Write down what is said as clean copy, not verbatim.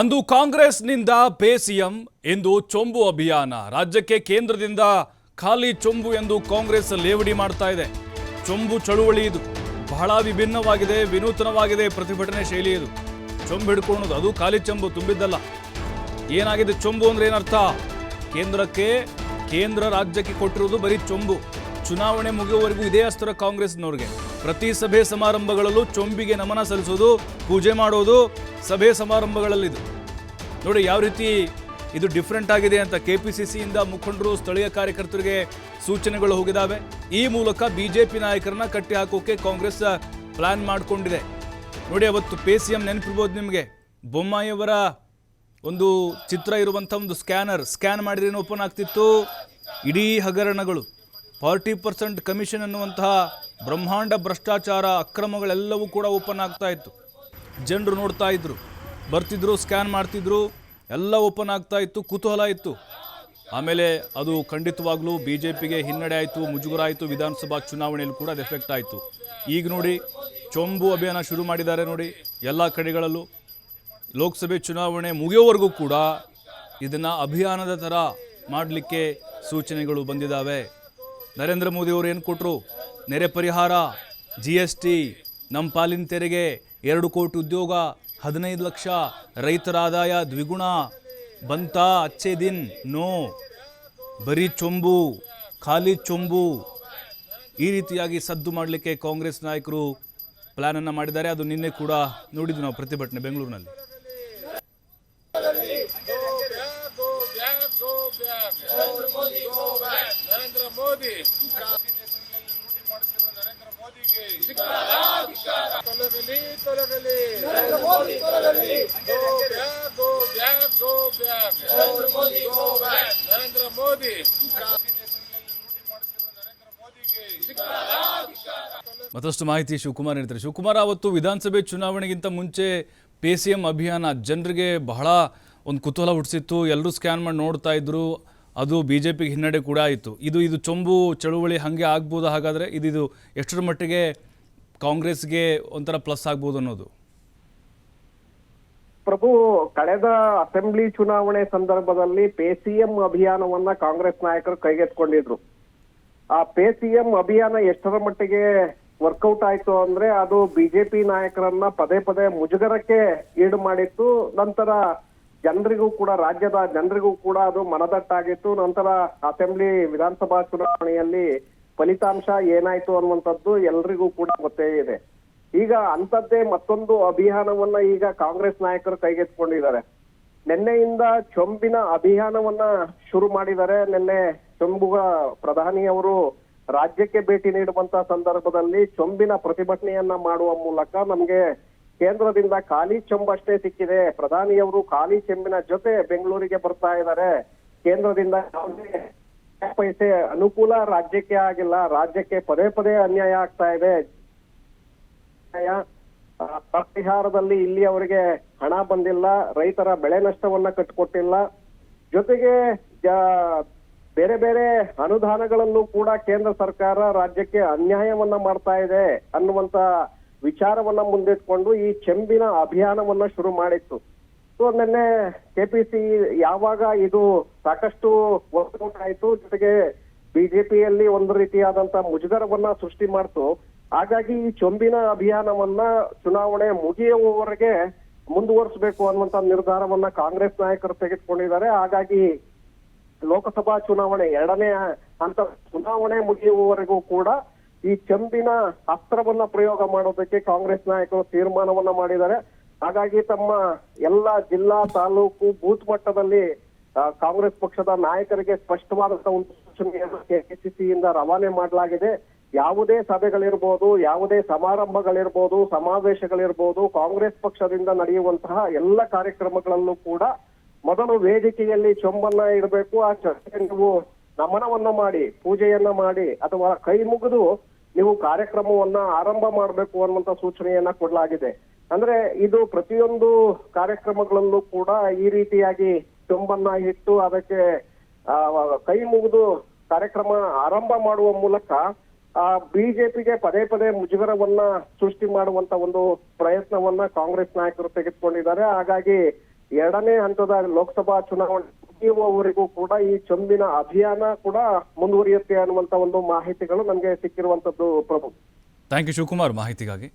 ಅಂದು ಕಾಂಗ್ರೆಸ್ನಿಂದ ಪೇಸಿಎಂ ಎಂದು ಚೊಂಬು ಅಭಿಯಾನ ರಾಜ್ಯಕ್ಕೆ ಕೇಂದ್ರದಿಂದ ಖಾಲಿ ಚೊಂಬು ಎಂದು ಕಾಂಗ್ರೆಸ್ ಲೇವಡಿ ಮಾಡ್ತಾ ಇದೆ. ಚೊಂಬು ಚಳುವಳಿ ಇದು ಬಹಳ ವಿಭಿನ್ನವಾಗಿದೆ, ವಿನೂತನವಾಗಿದೆ. ಪ್ರತಿಭಟನೆ ಶೈಲಿ ಇದು. ಚೊಂಬು ಹಿಡ್ಕೊಳ್ಳೋದು, ಅದು ಖಾಲಿ ಚೊಂಬು ತುಂಬಿದ್ದಲ್ಲ. ಏನಾಗಿದೆ ಚೊಂಬು ಅಂದ್ರೆ ಏನರ್ಥ? ಕೇಂದ್ರ ರಾಜ್ಯಕ್ಕೆ ಕೊಟ್ಟಿರುವುದು ಬರೀ ಚೊಂಬು. ಚುನಾವಣೆ ಮುಗಿಯುವವರೆಗೂ ಇದೇ ಅಸ್ತ್ರ ಕಾಂಗ್ರೆಸ್ನವ್ರಿಗೆ. ಪ್ರತಿ ಸಭೆ ಸಮಾರಂಭಗಳಲ್ಲೂ ಚೊಂಬಿಗೆ ನಮನ ಸಲ್ಲಿಸೋದು, ಪೂಜೆ ಮಾಡೋದು ಸಭೆ ಸಮಾರಂಭಗಳಲ್ಲಿದು. ನೋಡಿ ಯಾವ ರೀತಿ ಇದು ಡಿಫ್ರೆಂಟ್ ಆಗಿದೆ ಅಂತ. ಕೆಪಿಸಿಸಿಯಿಂದ ಮುಖಂಡರು, ಸ್ಥಳೀಯ ಕಾರ್ಯಕರ್ತರಿಗೆ ಸೂಚನೆಗಳು ಹೋಗಿದ್ದಾವೆ. ಈ ಮೂಲಕ ಬಿಜೆಪಿ ನಾಯಕರನ್ನ ಕಟ್ಟಿ ಹಾಕೋಕೆ ಕಾಂಗ್ರೆಸ್ ಪ್ಲಾನ್ ಮಾಡಿಕೊಂಡಿದೆ. ನೋಡಿ ಅವತ್ತು ಪೇಸಿಎಂ ನೆನಪಿರ್ಬೋದು ನಿಮಗೆ. ಬೊಮ್ಮಾಯಿಯವರ ಒಂದು ಚಿತ್ರ ಇರುವಂಥ ಒಂದು ಸ್ಕ್ಯಾನ್ ಮಾಡಿದ್ರೇನು ಓಪನ್ ಆಗ್ತಿತ್ತು. ಇಡೀ ಹಗರಣಗಳು, 40% ಕಮಿಷನ್ ಅನ್ನುವಂತಹ ಬ್ರಹ್ಮಾಂಡ ಭ್ರಷ್ಟಾಚಾರ, ಅಕ್ರಮಗಳೆಲ್ಲವೂ ಕೂಡ ಓಪನ್ ಆಗ್ತಾ ಇತ್ತು. ಜನರು ನೋಡ್ತಾ ಇದ್ರು, ಬರ್ತಿದ್ರು, ಸ್ಕ್ಯಾನ್ ಮಾಡ್ತಿದ್ರು, ಎಲ್ಲ ಓಪನ್ ಆಗ್ತಾ ಇತ್ತು. ಕುತೂಹಲ ಇತ್ತು. ಆಮೇಲೆ ಅದು ಖಂಡಿತವಾಗ್ಲೂ ಬಿಜೆಪಿಗೆ ಹಿನ್ನಡೆ ಆಯಿತು, ಮುಜುಗರ ಆಯಿತು. ವಿಧಾನಸಭಾ ಚುನಾವಣೆಯಲ್ಲಿ ಕೂಡ ಅದು ಎಫೆಕ್ಟ್ ಆಯಿತು. ಈಗ ನೋಡಿ ಚೊಂಬು ಅಭಿಯಾನ ಶುರು ಮಾಡಿದ್ದಾರೆ. ನೋಡಿ ಎಲ್ಲ ಕಡೆಗಳಲ್ಲೂ ಲೋಕಸಭೆ ಚುನಾವಣೆ ಮುಗಿಯೋವರೆಗೂ ಕೂಡ ಇದನ್ನು ಅಭಿಯಾನದ ಥರ ಮಾಡಲಿಕ್ಕೆ ಸೂಚನೆಗಳು ಬಂದಿದ್ದಾವೆ. ನರೇಂದ್ರ ಮೋದಿ ಅವರು ಏನು ಕೊಟ್ಟರು? ನೆರೆ ಪರಿಹಾರ, GST, ನಮ್ಮ ಪಾಲಿನ ತೆರಿಗೆ, 2 ಕೋಟಿ ಉದ್ಯೋಗ, 15 ಲಕ್ಷ ರೈತರ ಆದಾಯ ದ್ವಿಗುಣ ಬಂತ. ಅಚ್ಚೆ ದಿನ್ ನೋ, ಬರೀ ಚೊಂಬು, ಖಾಲಿ ಚೊಂಬು. ಈ ರೀತಿಯಾಗಿ ಸದ್ದು ಮಾಡಲಿಕ್ಕೆ ಕಾಂಗ್ರೆಸ್ ನಾಯಕರು ಪ್ಲಾನನ್ನು ಮಾಡಿದ್ದಾರೆ. ಅದು ನಿನ್ನೆ ಕೂಡ ನೋಡಿದ್ವಿ ನಾವು ಪ್ರತಿಭಟನೆ ಬೆಂಗಳೂರಿನಲ್ಲಿ. ಮತ್ತಷ್ಟು ಮಾಹಿತಿ ಶಿವಕುಮಾರ್ ನೀಡ್ತಾರೆ. ಶಿವಕುಮಾರ್, ಅವತ್ತು ವಿಧಾನಸಭೆ ಚುನಾವಣೆಗಿಂತ ಮುಂಚೆ ಪೇಸಿಎಂ ಅಭಿಯಾನ ಜನರಿಗೆ ಬಹಳ ಒಂದು ಕುತೂಹಲ ಹುಟ್ಟಿಸಿತ್ತು. ಎಲ್ಲರೂ ಸ್ಕ್ಯಾನ್ ಮಾಡಿ ನೋಡ್ತಾ ಇದ್ರು. ಅದು ಬಿಜೆಪಿಗೆ ಹಿನ್ನಡೆ ಕೂಡ ಆಯಿತು. ಇದು ಚೊಂಬು ಚಳುವಳಿ ಹಾಗೆ ಆಗ್ಬೋದು. ಹಾಗಾದರೆ ಇದು ಎಷ್ಟರ ಮಟ್ಟಿಗೆ ಕಾಂಗ್ರೆಸ್ಗೆ ಒಂಥರ ಪ್ಲಸ್ ಆಗ್ಬೋದು ಅನ್ನೋದು? ಪ್ರಭು, ಕಳೆದ ಅಸೆಂಬ್ಲಿ ಚುನಾವಣೆ ಸಂದರ್ಭದಲ್ಲಿ ಪೇಸಿಎಂ ಅಭಿಯಾನವನ್ನ ಕಾಂಗ್ರೆಸ್ ನಾಯಕರು ಕೈಗೆತ್ತಿಕೊಂಡಿದ್ರು. ಆ ಪೇಸಿಎಂ ಅಭಿಯಾನ ಎಷ್ಟರ ಮಟ್ಟಿಗೆ ವರ್ಕೌಟ್ ಆಯ್ತು ಅಂದ್ರೆ ಅದು ಬಿಜೆಪಿ ನಾಯಕರನ್ನ ಪದೇ ಪದೇ ಮುಜುಗರಕ್ಕೆ ಈಡು ಮಾಡಿತ್ತು. ನಂತರ ಜನರಿಗೂ ಕೂಡ, ರಾಜ್ಯದ ಜನರಿಗೂ ಕೂಡ ಅದು ಮನದಟ್ಟಾಗಿತ್ತು. ನಂತರ ಅಸೆಂಬ್ಲಿ ವಿಧಾನಸಭಾ ಚುನಾವಣೆಯಲ್ಲಿ ಫಲಿತಾಂಶ ಏನಾಯ್ತು ಅನ್ನುವಂಥದ್ದು ಎಲ್ರಿಗೂ ಕೂಡ ಗೊತ್ತೇ ಇದೆ. ಈಗ ಅಂಥದ್ದೇ ಮತ್ತೊಂದು ಅಭಿಯಾನವನ್ನ ಈಗ ಕಾಂಗ್ರೆಸ್ ನಾಯಕರು ಕೈಗೆತ್ತಿಕೊಂಡಿದ್ದಾರೆ. ನಿನ್ನೆಯಿಂದ ಚೊಂಬಿನ ಅಭಿಯಾನವನ್ನ ಶುರು ಮಾಡಿದ್ದಾರೆ. ನಿನ್ನೆ ಚೊಂಬುಗ ಪ್ರಧಾನಿಯವರು ರಾಜ್ಯಕ್ಕೆ ಭೇಟಿ ನೀಡುವಂತ ಸಂದರ್ಭದಲ್ಲಿ ಚೊಂಬಿನ ಪ್ರತಿಭಟನೆಯನ್ನ ಮಾಡುವ ಮೂಲಕ ನಮ್ಗೆ ಕೇಂದ್ರದಿಂದ ಖಾಲಿ ಚೊಂಬಷ್ಟೇ ಸಿಕ್ಕಿದೆ, ಪ್ರಧಾನಿಯವರು ಖಾಲಿ ಚೆಂಬಿನ ಜೊತೆ ಬೆಂಗಳೂರಿಗೆ ಬರ್ತಾ ಇದ್ದಾರೆ, ಕೇಂದ್ರದಿಂದ ಯಾವುದೇ ಪೈಸೆ ಅನುಕೂಲ ರಾಜ್ಯಕ್ಕೆ ಆಗಿಲ್ಲ, ರಾಜ್ಯಕ್ಕೆ ಪದೇ ಪದೇ ಅನ್ಯಾಯ ಆಗ್ತಾ ಇದೆ, ಪರಿಹಾರದಲ್ಲಿ ಇಲ್ಲಿ ಅವರಿಗೆ ಹಣ ಬಂದಿಲ್ಲ, ರೈತರ ಬೆಳೆ ನಷ್ಟವನ್ನ ಕಟ್ಟಿಕೊಟ್ಟಿಲ್ಲ, ಜೊತೆಗೆ ಬೇರೆ ಬೇರೆ ಅನುದಾನಗಳಲ್ಲೂ ಕೂಡ ಕೇಂದ್ರ ಸರ್ಕಾರ ರಾಜ್ಯಕ್ಕೆ ಅನ್ಯಾಯವನ್ನ ಮಾಡ್ತಾ ಇದೆ ಅನ್ನುವಂತ ವಿಚಾರವನ್ನ ಮುಂದಿಟ್ಕೊಂಡು ಈ ಚೆಂಬಿನ ಅಭಿಯಾನವನ್ನ ಶುರು ಮಾಡಿತ್ತು. ಸೊ ನಿನ್ನೆ ಕೆಪಿಸಿ ಯಾವಾಗ ಇದು ಸಾಕಷ್ಟು ವರ್ಕೌಟ್ ಆಯ್ತು, ಜೊತೆಗೆ ಬಿಜೆಪಿಯಲ್ಲಿ ಒಂದು ರೀತಿಯಾದಂತ ಮುಜುಗರವನ್ನ ಸೃಷ್ಟಿ ಮಾಡ್ತು. ಹಾಗಾಗಿ ಈ ಚೊಂಬಿನ ಅಭಿಯಾನವನ್ನ ಚುನಾವಣೆ ಮುಗಿಯುವವರೆಗೆ ಮುಂದುವರಿಸಬೇಕು ಅನ್ನುವಂತ ನಿರ್ಧಾರವನ್ನ ಕಾಂಗ್ರೆಸ್ ನಾಯಕರು ತೆಗೆದುಕೊಂಡಿದ್ದಾರೆ. ಹಾಗಾಗಿ ಲೋಕಸಭಾ ಚುನಾವಣೆ 2ನೇ ಹಂತ ಚುನಾವಣೆ ಮುಗಿಯುವವರೆಗೂ ಕೂಡ ಈ ಚೆಂಬಿನ ಅಸ್ತ್ರವನ್ನ ಪ್ರಯೋಗ ಮಾಡೋದಕ್ಕೆ ಕಾಂಗ್ರೆಸ್ ನಾಯಕರು ತೀರ್ಮಾನವನ್ನ ಮಾಡಿದ್ದಾರೆ. ಹಾಗಾಗಿ ತಮ್ಮ ಎಲ್ಲ ಜಿಲ್ಲಾ, ತಾಲೂಕು, ಬೂತ್ ಮಟ್ಟದಲ್ಲಿ ಕಾಂಗ್ರೆಸ್ ಪಕ್ಷದ ನಾಯಕರಿಗೆ ಸ್ಪಷ್ಟವಾದಂತಹ ಒಂದು ಸೂಚನೆಯನ್ನು ಕೆಪಿಸಿಸಿಯಿಂದ ರವಾನೆ ಮಾಡಲಾಗಿದೆ. ಯಾವುದೇ ಸಭೆಗಳಿರ್ಬೋದು, ಯಾವುದೇ ಸಮಾರಂಭಗಳಿರ್ಬೋದು, ಸಮಾವೇಶಗಳಿರ್ಬೋದು, ಕಾಂಗ್ರೆಸ್ ಪಕ್ಷದಿಂದ ನಡೆಯುವಂತಹ ಎಲ್ಲ ಕಾರ್ಯಕ್ರಮಗಳಲ್ಲೂ ಕೂಡ ಮೊದಲು ವೇದಿಕೆಯಲ್ಲಿ ಚೊಂಬನ್ನ ಇಡಬೇಕು. ಆ ಚೊಂಬಿಗೆ ನೀವು ನಮನವನ್ನ ಮಾಡಿ, ಪೂಜೆಯನ್ನ ಮಾಡಿ, ಅಥವಾ ಕೈ ಮುಗಿದು ನೀವು ಕಾರ್ಯಕ್ರಮವನ್ನ ಆರಂಭ ಮಾಡಬೇಕು ಅನ್ನುವಂತ ಸೂಚನೆಯನ್ನ ಕೊಡಲಾಗಿದೆ. ಅಂದ್ರೆ ಇದು ಪ್ರತಿಯೊಂದು ಕಾರ್ಯಕ್ರಮಗಳಲ್ಲೂ ಕೂಡ ಈ ರೀತಿಯಾಗಿ ಚೊಂಬನ್ನ ಇಟ್ಟು ಅದಕ್ಕೆ ಕೈ ಮುಗಿದು ಕಾರ್ಯಕ್ರಮ ಆರಂಭ ಮಾಡುವ ಮೂಲಕ ಬಿಜೆಪಿಗೆ ಪದೇ ಪದೇ ಮುಜುಗರವನ್ನ ಸೃಷ್ಟಿ ಮಾಡುವಂತ ಒಂದು ಪ್ರಯತ್ನವನ್ನ ಕಾಂಗ್ರೆಸ್ ನಾಯಕರು ತೆಗೆದುಕೊಂಡಿದ್ದಾರೆ. ಹಾಗಾಗಿ ಎರಡನೇ ಹಂತದ ಲೋಕಸಭಾ ಚುನಾವಣೆ ಮುಗಿಯುವವರೆಗೂ ಕೂಡ ಈ ಚೊಂಬಿನ ಅಭಿಯಾನ ಕೂಡ ಮುಂದುವರಿಯುತ್ತೆ ಅನ್ನುವಂತ ಒಂದು ಮಾಹಿತಿಗಳು ನಮಗೆ ಸಿಕ್ಕಿರುವಂತದ್ದು ಪ್ರಭು. ಥ್ಯಾಂಕ್ ಯು ಶಿವಕುಮಾರ್ ಮಾಹಿತಿಗಾಗಿ.